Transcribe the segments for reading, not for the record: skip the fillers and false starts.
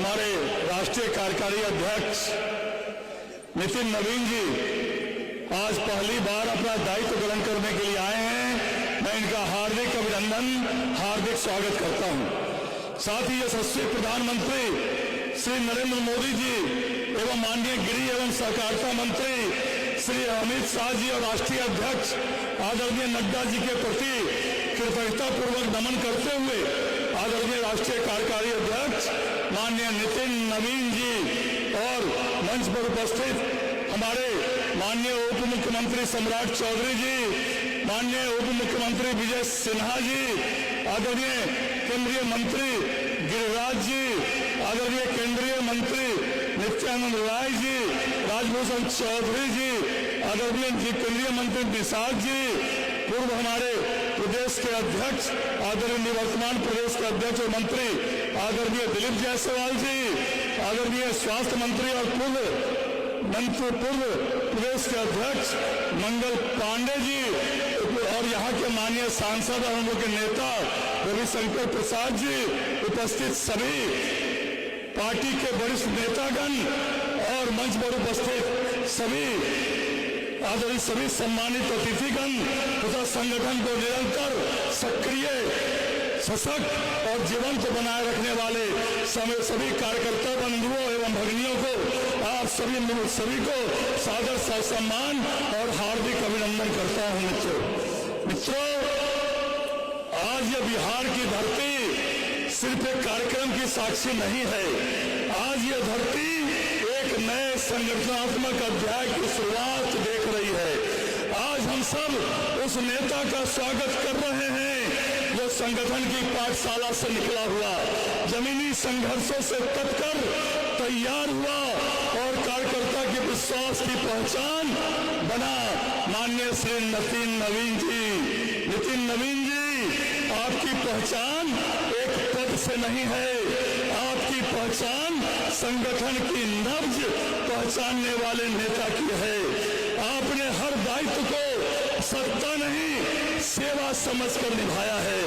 हमारे राष्ट्रीय कार्यकारी अध्यक्ष नितिन नवीन जी आज पहली बार अपना दायित्व ग्रहण करने के लिए आए हैं। मैं इनका हार्दिक अभिनंदन, हार्दिक स्वागत करता हूं। साथ ही यशस्वी प्रधानमंत्री श्री नरेंद्र मोदी जी एवं माननीय गृह एवं सहकारिता मंत्री श्री अमित शाह जी और राष्ट्रीय अध्यक्ष आदरणीय नड्डा जी के प्रति कृतज्ञता पूर्वक नमन करते हुए आदरणीय राष्ट्रीय कार्यकारी अध्यक्ष माननीय नितिन नवीन जी और मंच पर उपस्थित हमारे माननीय उप मुख्यमंत्री सम्राट चौधरी जी, माननीय उप मुख्यमंत्री विजय सिन्हा जी, आदरणीय केंद्रीय मंत्री गिरिराज जी, आदरणीय केंद्रीय मंत्री नित्यानंद राय जी, राजभूषण चौधरी जी, आदरणीय केंद्रीय मंत्री निषाद जी, पूर्व हमारे प्रदेश के अध्यक्ष आदरणीय निवर्तमान प्रदेश के अध्यक्ष और मंत्री आदरणीय दिलीप जायसवाल जी, आदरणीय स्वास्थ्य मंत्री और पूर्व प्रदेश के अध्यक्ष मंगल पांडे जी और यहाँ के माननीय सांसद और हम लोग के नेता रविशंकर प्रसाद जी, उपस्थित सभी पार्टी के वरिष्ठ नेतागण और मंच पर उपस्थित सभी सम्मानित अतिथिगण तथा संगठन को निरंतर सक्रिय, सशक्त और जीवंत बनाए रखने वाले सभी कार्यकर्ता बंधुओं एवं भगिनियों को आप सभी को सादर सम्मान और हार्दिक अभिनंदन करता हूं। मित्रों, आज यह बिहार की धरती सिर्फ एक कार्यक्रम की साक्षी नहीं है। आज यह धरती एक नए संगठनात्मक अध्याय की शुरुआत देख रही है। आज हम सब उस नेता का स्वागत कर रहे हैं जो संगठन की पाठशाला से निकला हुआ, जमीनी संघर्षों से कटकर तैयार हुआ और कार्यकर्ता के विश्वास की पहचान बना। माननीय श्री नितिन नवीन जी, आपकी पहचान एक पद से नहीं है, आपकी पहचान संगठन की नब्ज पहचानने वाले नेता की है। आपने हर दायित्व को सत्ता नहीं सेवा समझकर निभाया है।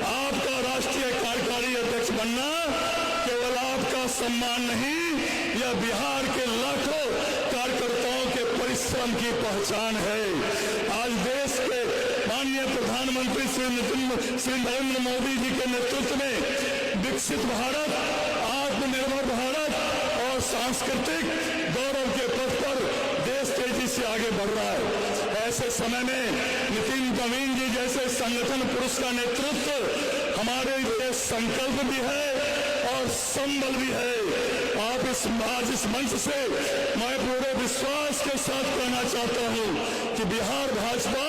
आपका राष्ट्रीय कार्यकारी अध्यक्ष बनना केवल आपका सम्मान नहीं, यह बिहार के लाखों कार्यकर्ताओं के परिश्रम की पहचान है। आज देश के माननीय प्रधानमंत्री श्री नरेंद्र मोदी जी के नेतृत्व में विकसित भारत, आत्मनिर्भर भारत और सांस्कृतिक गौरव के पथ पर देश तेजी से आगे बढ़ रहा है। ऐसे समय में नितिन नवीन जी जैसे संगठन पुरुष का नेतृत्व हमारे लिए संकल्प भी है और संबल भी है। आप आज इस मंच से मैं पूरे विश्वास के साथ कहना चाहता हूं कि बिहार भाजपा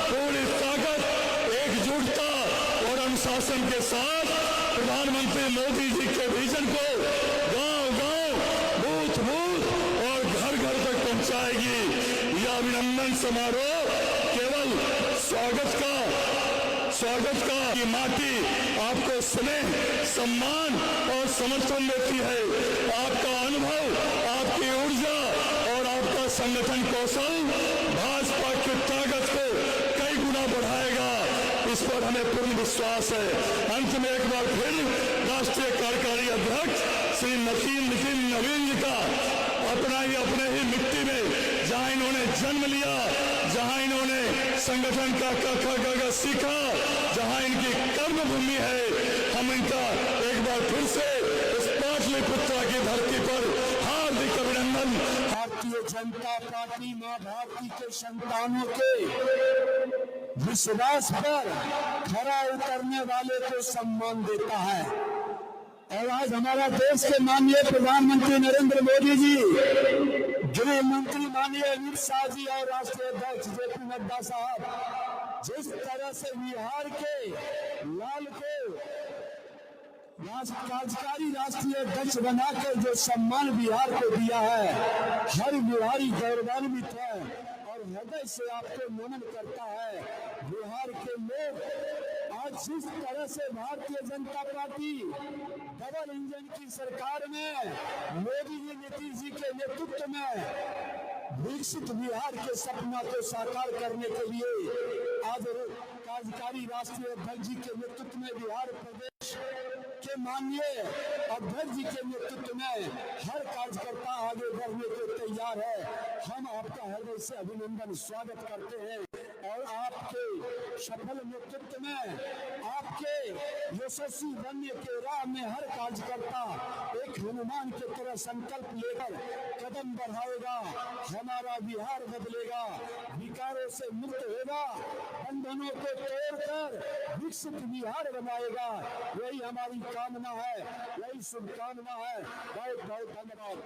पूरी ताकत, एकजुटता और अनुशासन के साथ प्रधानमंत्री मोदी जी के विजन को गांव-गांव, बूथ-बूथ और घर-घर तक पहुंचाएगी। यह अभिनंदन समारोह केवल स्वागत का की माटी आपको स्नेह, सम्मान और समर्थन देती है। आपका अनुभव, आपकी ऊर्जा और आपका संगठन कौशल भाजपा की ताकत को कई गुना बढ़ाएगा, इस पर हमें पूर्ण विश्वास है। अंत में एक बार फिर राष्ट्रीय कार्यकारी अध्यक्ष श्री नितिन नवीन जी का अपने ही मिट्टी में जहां इन्होंने जन्म लिया, जहां इन्होंने संगठन का क सीखा, जहां इनकी कर्मभूमि है, हम इनका एक बार फिर से इस पाटलिपुत्र की धरती पर हार्दिक अभिनंदन। भारतीय जनता पार्टी मां भारती के संतानों के विश्वास पर खरा उतरने वाले को सम्मान देता है। और आज हमारा देश के माननीय प्रधानमंत्री नरेंद्र मोदी जी, गृह मंत्री माननीय अमित शाह जी और राष्ट्रीय अध्यक्ष जेपी नड्डा साहब जिस तरह से बिहार के लाल को कार्यकारी राष्ट्रीय अध्यक्ष बनाकर जो सम्मान बिहार को दिया है, हर बिहारी गौरवान्वित है और हृदय से आपको नमन करता है। बिहार के लोग आज जिस तरह से Bharatiya Janata party double engine की सरकार में मोदी जी, नीतीश जी के नेतृत्व में विकसित बिहार के सपना को साकार करने के लिए आज कार्यकारी राष्ट्रीय अध्यक्ष जी के नेतृत्व में बिहार प्रदेश के माननीय अध्यक्ष जी के नेतृत्व में हर कार्यकर्ता आगे बढ़ने के तैयार है। हम आपका हृदय से अभिनंदन स्वागत करते हैं और आपके सफल नेतृत्व में, आपके यशस्वी बनने के राह में हर कार्यकर्ता एक हनुमान की तरह संकल्प लेकर कदम बढ़ाएगा। हमारा बिहार बदलेगा, विकारों से मुक्त होगा, बंधनों को तोड़कर विकसित बिहार बनाएगा। यही हमारी कामना है, यही शुभकामना है। बहुत बहुत धन्यवाद।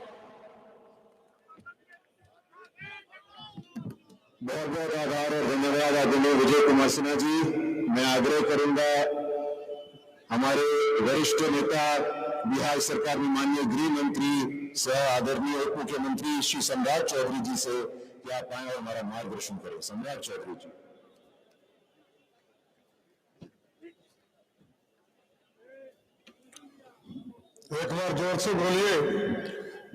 बहुत बहुत आभार और धन्यवाद आदरणीय विजय कुमार सिन्हा जी। मैं आग्रह करूंगा हमारे वरिष्ठ नेता बिहार सरकार में माननीय गृह मंत्री सह आदरणीय उप मुख्यमंत्री श्री सम्राट चौधरी जी से कि आप आए और हमारा मार्गदर्शन करें। सम्राट चौधरी जी। एक बार जोर से बोलिए,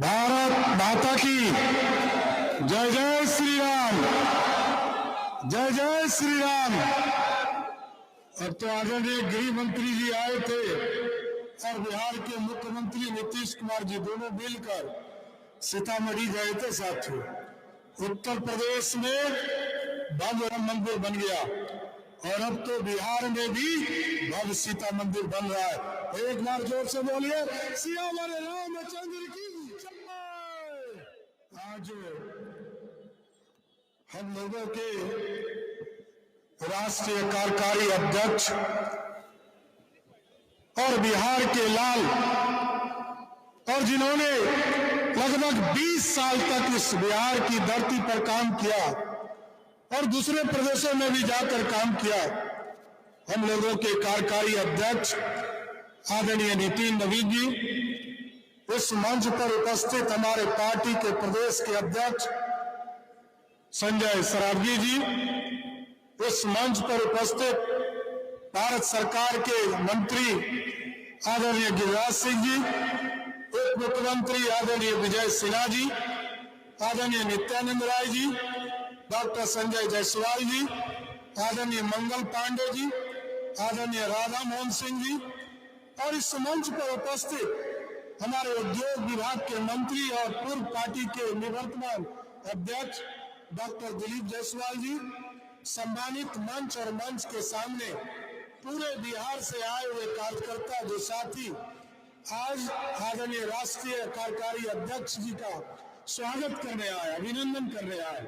भारत माता की जय। जय श्री राम, जय जय श्री राम। अब तो आदरणीय गृह मंत्री जी आए थे और बिहार के मुख्यमंत्री नीतीश कुमार जी दोनों मिलकर सीतामढ़ी गए थे साथियों। उत्तर प्रदेश में भव्य राम मंदिर बन गया और अब तो बिहार में भी भव्य सीता मंदिर बन रहा है। एक बार जोर से बोलिए, सियावर रामचंद्र की जय। आज हम लोगों के राष्ट्रीय कार्यकारी अध्यक्ष और बिहार के लाल, और जिन्होंने लगभग 20 साल तक इस बिहार की धरती पर काम किया और दूसरे प्रदेशों में भी जाकर काम किया, हम लोगों के कार्यकारी अध्यक्ष आदरणीय नितिन नवीन जी, इस मंच पर उपस्थित हमारे पार्टी के प्रदेश के अध्यक्ष संजय सरावगी जी, इस मंच पर उपस्थित भारत सरकार के मंत्री आदरणीय गिरिराज सिंह जी, उप मुख्यमंत्री आदरणीय विजय सिन्हा जी, आदरणीय नित्यानंद राय जी, डॉक्टर संजय जायसवाल जी, आदरणीय मंगल पांडे जी, आदरणीय राधा मोहन सिंह जी, और इस मंच पर उपस्थित हमारे उद्योग विभाग के मंत्री और पूर्व पार्टी के निवर्तमान अध्यक्ष डॉक्टर दिलीप जायसवाल जी, सम्मानित मंच और मंच के सामने पूरे बिहार से आए हुए कार्यकर्ता जो साथी आज आदरणीय राष्ट्रीय कार्यकारी अध्यक्ष जी का स्वागत करने आए, अभिनंदन करने आए।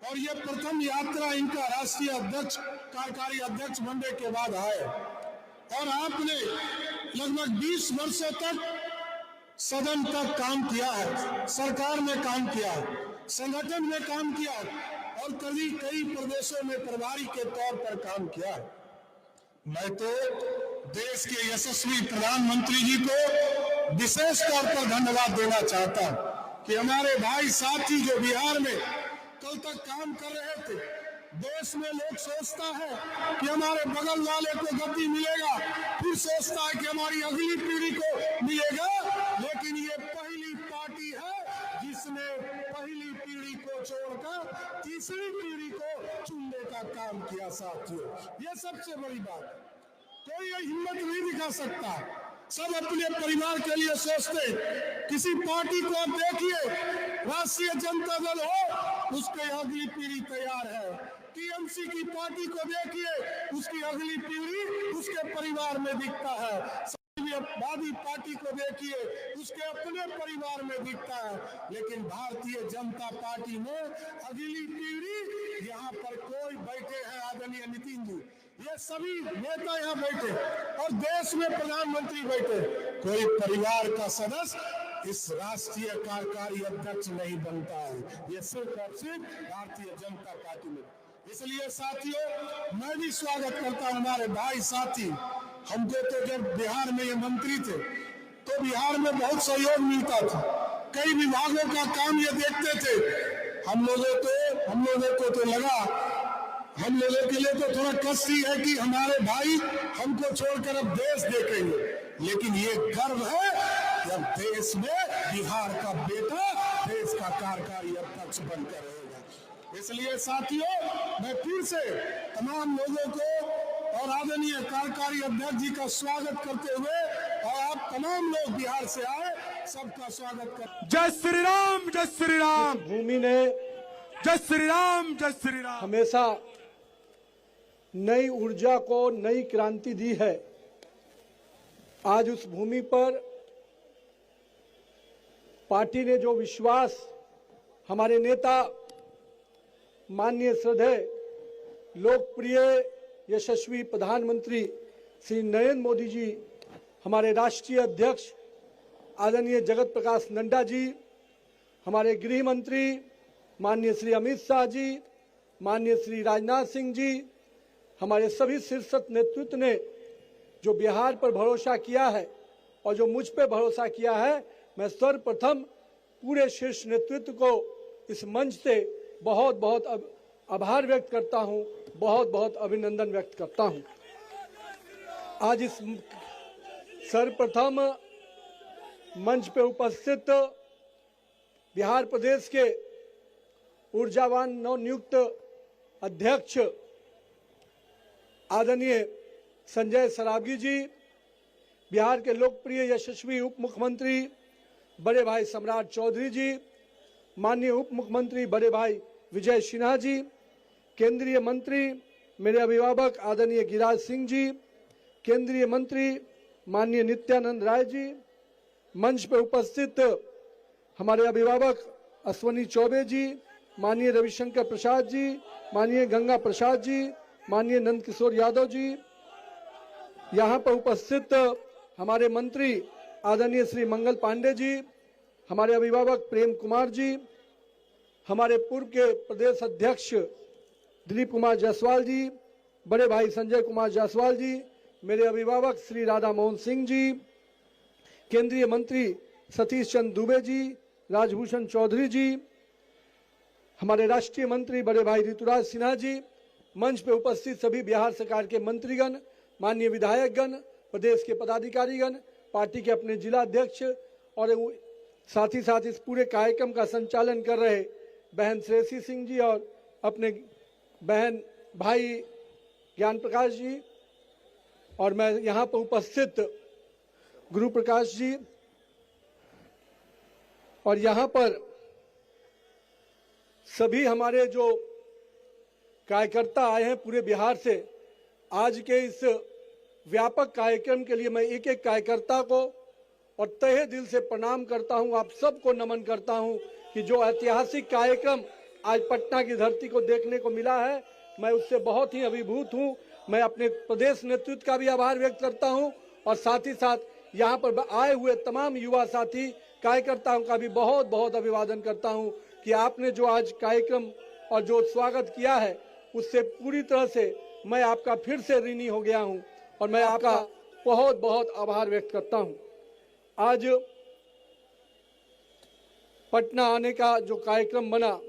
और ये प्रथम यात्रा इनका राष्ट्रीय अध्यक्ष कार्यकारी अध्यक्ष बनने के बाद आए और आपने लगभग 20 वर्षों तक सदन तक काम किया है, सरकार में काम किया है, संगठन में काम किया है और कई प्रदेशों में प्रभारी के तौर पर काम किया है। मैं तो देश के यशस्वी प्रधानमंत्री जी को विशेष तौर पर धन्यवाद देना चाहता हूं कि हमारे भाई साथी जो बिहार में कल तक काम कर रहे थे। देश में लोग सोचता है कि हमारे बगल वाले को गद्दी मिलेगा, फिर सोचता है कि हमारी अगली पीढ़ी को मिलेगा, लेकिन ये पहली पार्टी है जिसने पहली पीढ़ी को छोड़कर तीसरी पीढ़ी को चुनने का काम किया साथियों। ये सबसे बड़ी बात है, कोई ये हिम्मत नहीं दिखा सकता। सब अपने परिवार के लिए सोचते। किसी पार्टी को आप देखिए, राष्ट्रीय जनता दल हो, उसके अगली पीढ़ी तैयार है। टीएमसी की पार्टी को देखिए, उसकी अगली पीढ़ी उसके परिवार में दिखता है। समाजवादी पार्टी को देखिए, उसके अपने परिवार में दिखता है। लेकिन भारतीय जनता पार्टी में अगली पीढ़ी यहाँ पर कोई बैठे हैं आदरणीय नितिन जी, ये सभी नेता यहाँ बैठे और देश में प्रधानमंत्री बैठे, कोई परिवार का सदस्य इस राष्ट्रीय कार्यकारी अध्यक्ष नहीं बनता है। ये सिर्फ और सिर्फ भारतीय जनता पार्टी में। इसलिए साथियों, मैं भी स्वागत करता हूं हमारे भाई साथी। हमको तो जब बिहार में ये मंत्री थे तो बिहार में बहुत सहयोग मिलता था, कई विभागों का काम ये देखते थे। हम लोगों को तो लगा, हम लोगों के लिए तो थोड़ा कष्टी है कि हमारे भाई हमको छोड़कर अब देश देखेंगे, लेकिन ये गर्व है कि अब देश में बिहार का बेटा देश का कार्यकारी अध्यक्ष बनकर रहेगा। इसलिए साथियों, मैं फिर से तमाम लोगों को और आदरणीय कार्यकारी अध्यक्ष जी का स्वागत करते हुए और आप तमाम लोग बिहार से आए, सबका स्वागत कर। जय श्री राम, जय श्री राम। भूमि ने जय श्री राम, जय श्री राम। हमेशा नई ऊर्जा को नई क्रांति दी है। आज उस भूमि पर पार्टी ने जो विश्वास हमारे नेता माननीय श्रद्धेय लोकप्रिय यशस्वी प्रधानमंत्री श्री नरेंद्र मोदी जी, हमारे राष्ट्रीय अध्यक्ष आदरणीय जगत प्रकाश नड्डा जी, हमारे गृह मंत्री माननीय श्री अमित शाह जी, माननीय श्री राजनाथ सिंह जी, हमारे सभी शीर्ष नेतृत्व ने जो बिहार पर भरोसा किया है और जो मुझ पर भरोसा किया है, मैं सर्वप्रथम पूरे शीर्ष नेतृत्व को इस मंच से बहुत बहुत आभार व्यक्त करता हूं, बहुत बहुत अभिनंदन व्यक्त करता हूं। आज इस सर्वप्रथम मंच पे उपस्थित बिहार प्रदेश के ऊर्जावान नवनियुक्त अध्यक्ष आदरणीय संजय सरावगी जी, बिहार के लोकप्रिय यशस्वी उप मुख्यमंत्री बड़े भाई सम्राट चौधरी जी, माननीय उप मुख्यमंत्री बड़े भाई विजय सिन्हा जी, केंद्रीय मंत्री मेरे अभिभावक आदरणीय गिरिराज सिंह जी, केंद्रीय मंत्री माननीय नित्यानंद राय जी, मंच पर उपस्थित हमारे अभिभावक अश्वनी चौबे जी, माननीय रविशंकर प्रसाद जी, माननीय गंगा प्रसाद जी, माननीय नंद किशोर यादव जी, यहाँ पर उपस्थित हमारे मंत्री आदरणीय श्री मंगल पांडे जी, हमारे अभिभावक प्रेम कुमार जी, हमारे पूर्व के प्रदेश अध्यक्ष दिलीप कुमार जायसवाल जी, बड़े भाई संजय कुमार जायसवाल जी, मेरे अभिभावक श्री राधा मोहन सिंह जी, केंद्रीय मंत्री सतीश चंद्र दुबे जी, राजभूषण चौधरी जी, हमारे राष्ट्रीय मंत्री बड़े भाई ऋतुराज सिन्हा जी, मंच पे उपस्थित सभी बिहार सरकार के मंत्रीगण, माननीय विधायकगण, प्रदेश के पदाधिकारीगण, पार्टी के अपने जिला अध्यक्ष और साथ ही साथ इस पूरे कार्यक्रम का संचालन कर रहे बहन श्रेयसी सिंह जी और अपने बहन भाई ज्ञान प्रकाश जी, और मैं यहाँ पर उपस्थित गुरु प्रकाश जी, और यहाँ पर सभी हमारे जो कार्यकर्ता आए हैं पूरे बिहार से। आज के इस व्यापक कार्यक्रम के लिए मैं एक एक कार्यकर्ता को और तहे दिल से प्रणाम करता हूं, आप सबको नमन करता हूं कि जो ऐतिहासिक कार्यक्रम आज पटना की धरती को देखने को मिला है, मैं उससे बहुत ही अभिभूत हूं। मैं अपने प्रदेश नेतृत्व का भी आभार व्यक्त करता हूं और साथ ही साथ यहाँ पर आए हुए तमाम युवा साथी कार्यकर्ताओं का भी बहुत बहुत अभिवादन करता हूं कि आपने जो आज कार्यक्रम और जो स्वागत किया है उससे पूरी तरह से मैं आपका फिर से ऋणी हो गया हूं और मैं आपका बहुत बहुत आभार व्यक्त करता हूं। आज पटना आने का जो कार्यक्रम बना,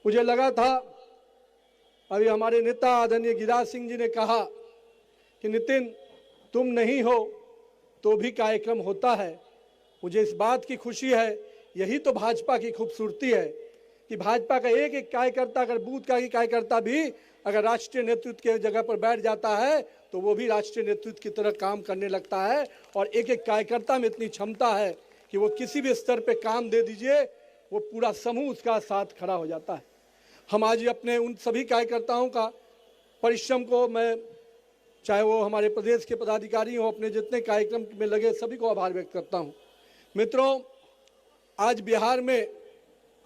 मुझे लगा था, अभी हमारे नेता आदरणीय गिरिराज सिंह जी ने कहा कि नितिन तुम नहीं हो तो भी कार्यक्रम होता है। मुझे इस बात की खुशी है, यही तो भाजपा की खूबसूरती है कि भाजपा का एक एक कार्यकर्ता, अगर बूथ का ही कार्यकर्ता भी अगर राष्ट्रीय नेतृत्व के जगह पर बैठ जाता है तो वो भी राष्ट्रीय नेतृत्व की तरह काम करने लगता है और एक एक कार्यकर्ता में इतनी क्षमता है कि वो किसी भी स्तर पे काम दे दीजिए, वो पूरा समूह उसका साथ खड़ा हो जाता है। हम आज अपने उन सभी कार्यकर्ताओं का परिश्रम को, मैं चाहे वो हमारे प्रदेश के पदाधिकारी हो, अपने जितने कार्यक्रम में लगे सभी को आभार व्यक्त करता हूँ। मित्रों, आज बिहार में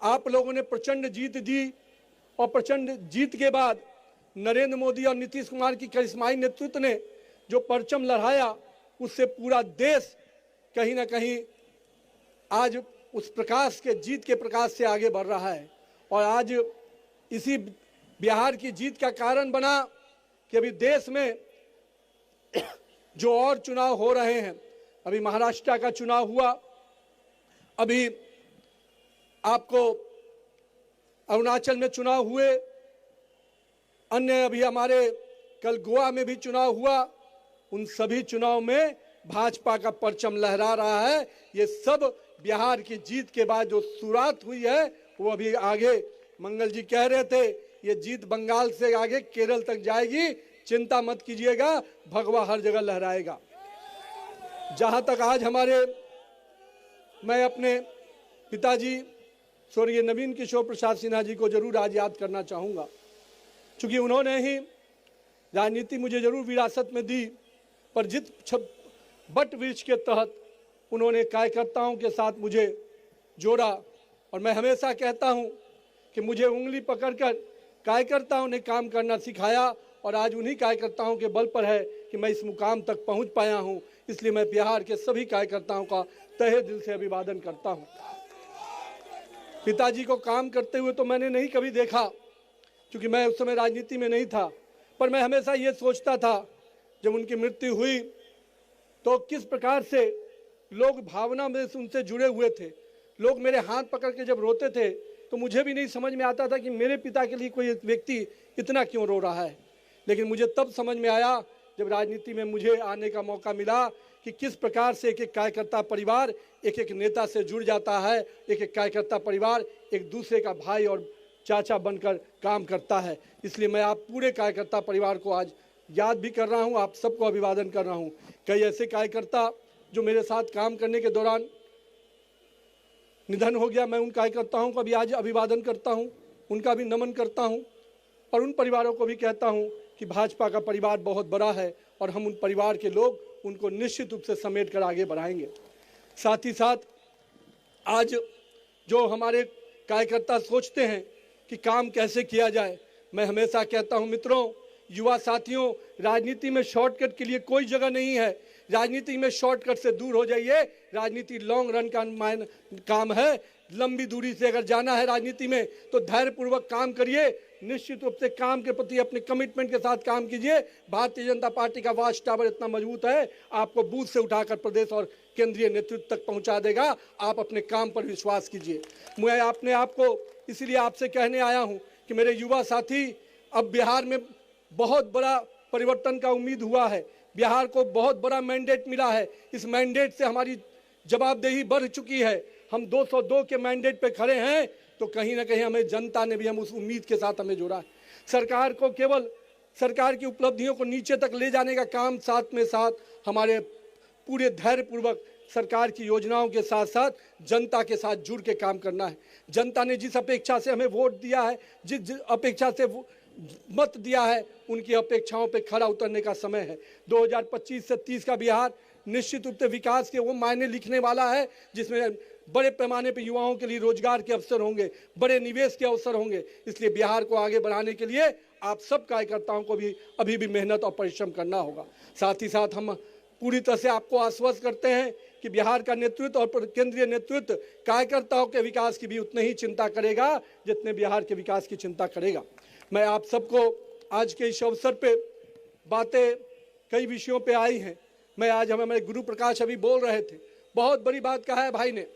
आप लोगों ने प्रचंड जीत दी और प्रचंड जीत के बाद नरेंद्र मोदी और नीतीश कुमार की करिश्माई नेतृत्व ने जो परचम लहराया, उससे पूरा देश कहीं ना कहीं आज उस प्रकाश के, जीत के प्रकाश से आगे बढ़ रहा है। और आज इसी बिहार की जीत का कारण बना कि अभी देश में जो और चुनाव हो रहे हैं, अभी महाराष्ट्र का चुनाव हुआ, अभी आपको अरुणाचल में चुनाव हुए, अन्य अभी हमारे कल गोवा में भी चुनाव हुआ। उन सभी चुनाव में भाजपा का परचम लहरा रहा है। ये सब बिहार की जीत के बाद जो शुरुआत हुई है वो अभी आगे, मंगल जी कह रहे थे, ये जीत बंगाल से आगे केरल तक जाएगी, चिंता मत कीजिएगा, भगवा हर जगह लहराएगा। जहाँ तक आज मैं अपने पिताजी स्वर्गीय नवीन किशोर प्रसाद सिन्हा जी को जरूर आज याद करना चाहूँगा, क्योंकि उन्होंने ही राजनीति मुझे जरूर विरासत में दी, पर बट वृक्ष के तहत उन्होंने कार्यकर्ताओं के साथ मुझे जोड़ा। और मैं हमेशा कहता हूं कि मुझे उंगली पकड़कर कार्यकर्ताओं ने काम करना सिखाया, और आज उन्हीं कार्यकर्ताओं के बल पर है कि मैं इस मुकाम तक पहुंच पाया हूं। इसलिए मैं बिहार के सभी कार्यकर्ताओं का तहे दिल से अभिवादन करता हूं। पिताजी को काम करते हुए तो मैंने नहीं कभी देखा, क्योंकि मैं उस समय राजनीति में नहीं था, पर मैं हमेशा ये सोचता था जब उनकी मृत्यु हुई तो किस प्रकार से लोग भावना में उनसे जुड़े हुए थे। लोग मेरे हाथ पकड़ के जब रोते थे तो मुझे भी नहीं समझ में आता था कि मेरे पिता के लिए कोई व्यक्ति इतना क्यों रो रहा है। लेकिन मुझे तब समझ में आया जब राजनीति में मुझे आने का मौका मिला कि किस प्रकार से एक एक कार्यकर्ता परिवार एक एक नेता से जुड़ जाता है, एक एक कार्यकर्ता परिवार एक दूसरे का भाई और चाचा बनकर काम करता है। इसलिए मैं आप पूरे कार्यकर्ता परिवार को आज याद भी कर रहा हूं, आप सबको अभिवादन कर रहा हूं। कई ऐसे कार्यकर्ता जो मेरे साथ काम करने के दौरान निधन हो गया, मैं उन कार्यकर्ताओं का भी आज अभिवादन करता हूं, उनका भी नमन करता हूं, और उन परिवारों को भी कहता हूं कि भाजपा का परिवार बहुत बड़ा है और हम उन परिवार के लोग उनको निश्चित रूप से समेट कर आगे बढ़ाएंगे। साथ ही साथ आज जो हमारे कार्यकर्ता सोचते हैं कि काम कैसे किया जाए, मैं हमेशा कहता हूं मित्रों, युवा साथियों, राजनीति में शॉर्टकट के लिए कोई जगह नहीं है। राजनीति में शॉर्टकट से दूर हो जाइए। राजनीति लॉन्ग रन का काम है। लंबी दूरी से अगर जाना है राजनीति में तो धैर्यपूर्वक काम करिए, निश्चित रूप से काम के प्रति अपने कमिटमेंट के साथ काम कीजिए। भारतीय जनता पार्टी का वाच टावर इतना मजबूत है, आपको बूथ से उठाकर प्रदेश और केंद्रीय नेतृत्व तक पहुंचा देगा। आप अपने काम पर विश्वास कीजिए। मैं अपने आप को इसीलिए आपसे कहने आया हूं कि मेरे युवा साथी, अब बिहार में बहुत बड़ा परिवर्तन का उम्मीद हुआ है। बिहार को बहुत बड़ा मैंडेट मिला है। इस मैंडेट से हमारी जवाबदेही बढ़ चुकी है। हम 202 के मैंडेट पे खड़े हैं, तो कहीं ना कहीं हमें जनता ने भी हम उस उम्मीद के साथ हमें जोड़ा है। सरकार को केवल सरकार की उपलब्धियों को नीचे तक ले जाने का काम, साथ में साथ हमारे पूरे धैर्यपूर्वक सरकार की योजनाओं के साथ साथ जनता के साथ जुड़ के काम करना है। जनता ने जिस अपेक्षा से हमें वोट दिया है, जिस अपेक्षा से मत दिया है, उनकी अपेक्षाओं पे खरा उतरने का समय है। 2025 से 30 का बिहार निश्चित रूप से विकास के वो मायने लिखने वाला है जिसमें बड़े पैमाने पर युवाओं के लिए रोजगार के अवसर होंगे, बड़े निवेश के अवसर होंगे। इसलिए बिहार को आगे बढ़ाने के लिए आप सब कार्यकर्ताओं को भी अभी भी मेहनत और परिश्रम करना होगा। साथ ही साथ हम पूरी तरह से आपको आश्वस्त करते हैं कि बिहार का नेतृत्व और केंद्रीय नेतृत्व कार्यकर्ताओं के विकास की भी उतनी ही चिंता करेगा जितने बिहार के विकास की चिंता करेगा। मैं आप सबको आज के इस अवसर पे बातें कई विषयों पे आई हैं। मैं आज हमें गुरु प्रकाश अभी बोल रहे थे, बहुत बड़ी बात कहा है भाई ने।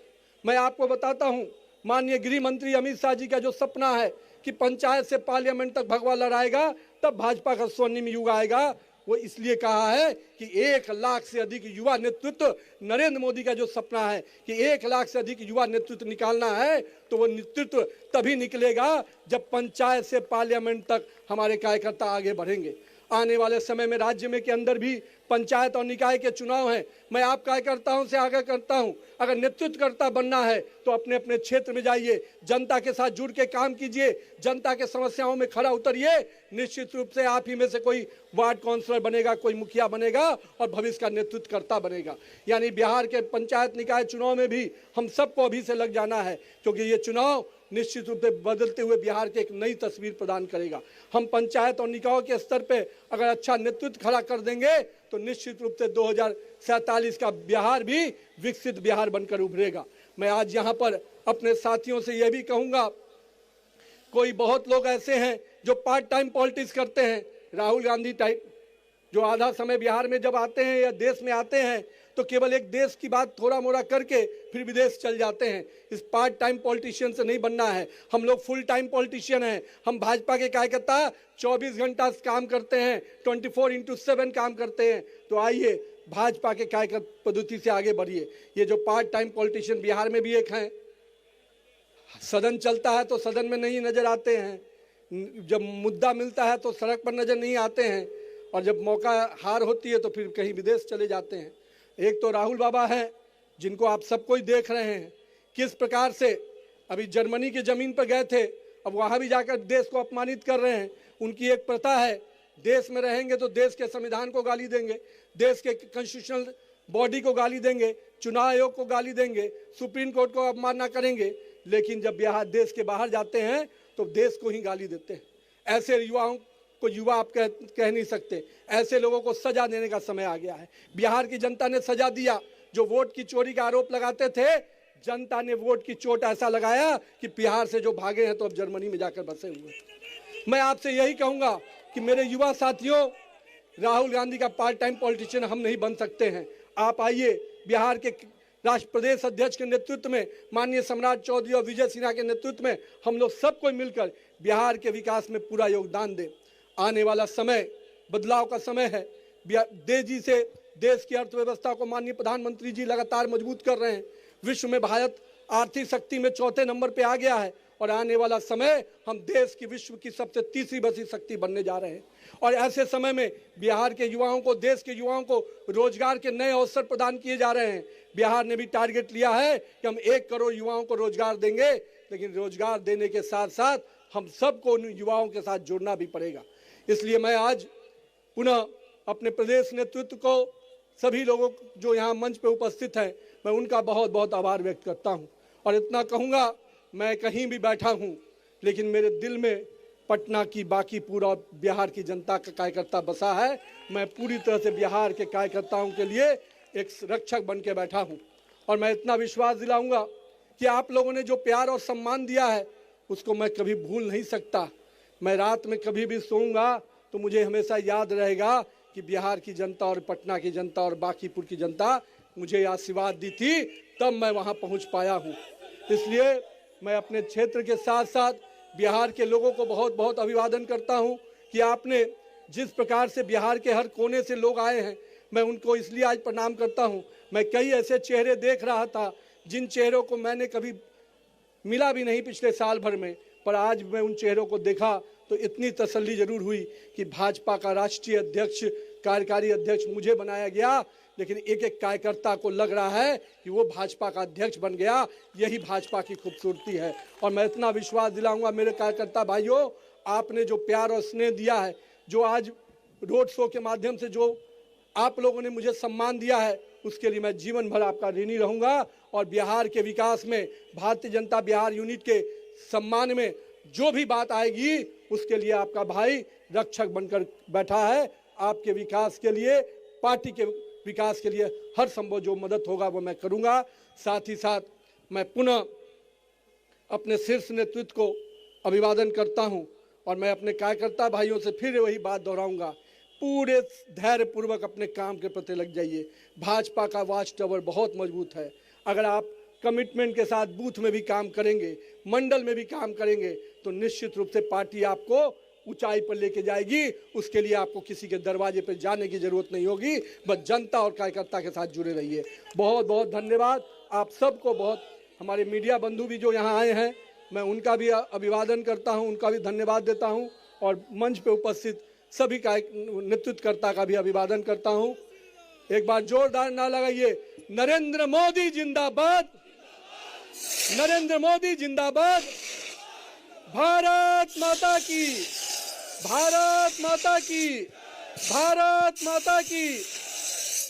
मैं आपको बताता हूं, माननीय गृह मंत्री अमित शाह जी का जो सपना है कि पंचायत से पार्लियामेंट तक भगवा लड़ाएगा, तब भाजपा का स्वर्णिम युग आएगा, वो इसलिए कहा है कि 1 लाख से अधिक युवा नेतृत्व, नरेंद्र मोदी का जो सपना है कि 1 लाख से अधिक युवा नेतृत्व निकालना है, तो वो नेतृत्व तभी निकलेगा जब पंचायत से पार्लियामेंट तक हमारे कार्यकर्ता आगे बढ़ेंगे। आने वाले समय में राज्य में के अंदर भी पंचायत और निकाय के चुनाव हैं। मैं आप कार्यकर्ताओं से आग्रह करता हूं, अगर नेतृत्वकर्ता बनना है तो अपने अपने क्षेत्र में जाइए, जनता के साथ जुड़ के काम कीजिए, जनता के समस्याओं में खड़ा उतरिए। निश्चित रूप से आप ही में से कोई वार्ड काउंसलर बनेगा, कोई मुखिया बनेगा और भविष्य का नेतृत्वकर्ता बनेगा। यानी बिहार के पंचायत निकाय चुनाव में भी हम सबको अभी से लग जाना है, क्योंकि ये चुनाव निश्चित रूप से बदलते हुए बिहार के एक नई तस्वीर प्रदान करेगा। हम पंचायत और निकायों के स्तर पे अगर अच्छा नेतृत्व खड़ा कर देंगे तो निश्चित रूप से 2047 का बिहार भी विकसित बिहार बनकर उभरेगा। मैं आज यहाँ पर अपने साथियों से यह भी कहूँगा, कोई बहुत लोग ऐसे हैं जो पार्ट टाइम पॉलिटिक्स करते हैं, राहुल गांधी टाइप, जो आधा समय बिहार में जब आते हैं या देश में आते हैं तो केवल एक देश की बात थोड़ा मोड़ा करके फिर विदेश चल जाते हैं। इस पार्ट टाइम पॉलिटिशियन से नहीं बनना है। हम लोग फुल टाइम पॉलिटिशियन हैं। हम भाजपा के कार्यकर्ता 24 घंटा काम करते हैं, 24/7 काम करते हैं। तो आइए भाजपा के कार्यकर्ता पद्धति से आगे बढ़िए। ये जो पार्ट टाइम पॉलिटिशियन बिहार में भी एक हैं, सदन चलता है तो सदन में नहीं नजर आते हैं, जब मुद्दा मिलता है तो सड़क पर नजर नहीं आते हैं, और जब मौका हार होती है तो फिर कहीं विदेश चले जाते हैं। एक तो राहुल बाबा हैं, जिनको आप सब कोई देख रहे हैं किस प्रकार से अभी जर्मनी की जमीन पर गए थे, अब वहाँ भी जाकर देश को अपमानित कर रहे हैं। उनकी एक प्रथा है, देश में रहेंगे तो देश के संविधान को गाली देंगे, देश के कॉन्स्टिट्यूशनल बॉडी को गाली देंगे, चुनाव आयोग को गाली देंगे, सुप्रीम कोर्ट को अवमानना करेंगे, लेकिन जब बिहार देश के बाहर जाते हैं तो देश को ही गाली देते हैं। ऐसे युवाओं को युवा आप कह नहीं सकते। ऐसे लोगों को सजा देने का समय आ गया है। बिहार की जनता ने सजा दिया। जो वोट की चोरी का आरोप लगाते थे, जनता ने वोट की चोट ऐसा लगाया कि बिहार से जो भागे हैं तो अब जर्मनी में जाकर बसे हुए। मैं आपसे यही कहूंगा कि मेरे युवा साथियों, राहुल गांधी का पार्ट टाइम पॉलिटिशियन हम नहीं बन सकते हैं। आप आइए, बिहार के राष्ट्र प्रदेश अध्यक्ष के नेतृत्व में, माननीय सम्राट चौधरी और विजय सिन्हा के नेतृत्व में हम लोग सबको मिलकर बिहार के विकास में पूरा योगदान दें। आने वाला समय बदलाव का समय है। तेजी से देश की अर्थव्यवस्था को माननीय प्रधानमंत्री जी लगातार मजबूत कर रहे हैं। विश्व में भारत आर्थिक शक्ति में चौथे नंबर पे आ गया है और आने वाला समय हम देश की विश्व की सबसे तीसरी बड़ी शक्ति बनने जा रहे हैं। और ऐसे समय में बिहार के युवाओं को, देश के युवाओं को रोजगार के नए अवसर प्रदान किए जा रहे हैं। बिहार ने भी टारगेट लिया है कि हम 1 करोड़ युवाओं को रोजगार देंगे, लेकिन रोजगार देने के साथ साथ हम सबको उन युवाओं के साथ जुड़ना भी पड़ेगा। इसलिए मैं आज पुनः अपने प्रदेश नेतृत्व को, सभी लोगों जो यहाँ मंच पे उपस्थित हैं, मैं उनका बहुत बहुत आभार व्यक्त करता हूँ। और इतना कहूँगा, मैं कहीं भी बैठा हूँ लेकिन मेरे दिल में पटना की बाकी पूरा बिहार की जनता का कार्यकर्ता बसा है। मैं पूरी तरह से बिहार के कार्यकर्ताओं के लिए एक रक्षक बन के बैठा हूँ। और मैं इतना विश्वास दिलाऊंगा कि आप लोगों ने जो प्यार और सम्मान दिया है उसको मैं कभी भूल नहीं सकता। मैं रात में कभी भी सोऊंगा तो मुझे हमेशा याद रहेगा कि बिहार की जनता और पटना की जनता और बांकीपुर की जनता मुझे आशीर्वाद दी थी, तब मैं वहाँ पहुँच पाया हूँ। इसलिए मैं अपने क्षेत्र के साथ साथ बिहार के लोगों को बहुत बहुत अभिवादन करता हूँ कि आपने जिस प्रकार से बिहार के हर कोने से लोग आए हैं, मैं उनको इसलिए आज प्रणाम करता हूँ। मैं कई ऐसे चेहरे देख रहा था जिन चेहरों को मैंने कभी मिला भी नहीं पिछले साल भर में, पर आज मैं उन चेहरों को देखा तो इतनी तसल्ली जरूर हुई कि भाजपा का राष्ट्रीय अध्यक्ष, कार्यकारी अध्यक्ष मुझे बनाया गया, लेकिन एक एक कार्यकर्ता को लग रहा है कि वो भाजपा का अध्यक्ष बन गया। यही भाजपा की खूबसूरती है। और मैं इतना विश्वास दिलाऊंगा मेरे कार्यकर्ता भाइयों, आपने जो प्यार और स्नेह दिया है, जो आज रोड शो के माध्यम से जो आप लोगों ने मुझे सम्मान दिया है, उसके लिए मैं जीवन भर आपका ऋणी रहूंगा। और बिहार के विकास में, भारतीय जनता बिहार यूनिट के सम्मान में जो भी बात आएगी, उसके लिए आपका भाई रक्षक बनकर बैठा है। आपके विकास के लिए, पार्टी के विकास के लिए हर संभव जो मदद होगा वो मैं करूंगा। साथ ही साथ मैं पुनः अपने शीर्ष नेतृत्व को अभिवादन करता हूं और मैं अपने कार्यकर्ता भाइयों से फिर वही बात दोहराऊंगा, पूरे धैर्यपूर्वक अपने काम के प्रति लग जाइए। भाजपा का वॉच टावर बहुत मजबूत है। अगर आप कमिटमेंट के साथ बूथ में भी काम करेंगे, मंडल में भी काम करेंगे, तो निश्चित रूप से पार्टी आपको ऊंचाई पर लेके जाएगी। उसके लिए आपको किसी के दरवाजे पर जाने की जरूरत नहीं होगी, बस जनता और कार्यकर्ता के साथ जुड़े रहिए। बहुत बहुत धन्यवाद आप सबको। बहुत हमारे मीडिया बंधु भी जो यहाँ आए हैं, मैं उनका भी अभिवादन करता हूँ, उनका भी धन्यवाद देता हूँ। और मंच पे उपस्थित सभी नेतृत्वकर्ता का भी अभिवादन करता हूँ। एक बार जोरदार नारा लगाइए, नरेंद्र मोदी जिंदाबाद, नरेंद्र मोदी जिंदाबाद, भारत माता की, भारत माता की, भारत माता की।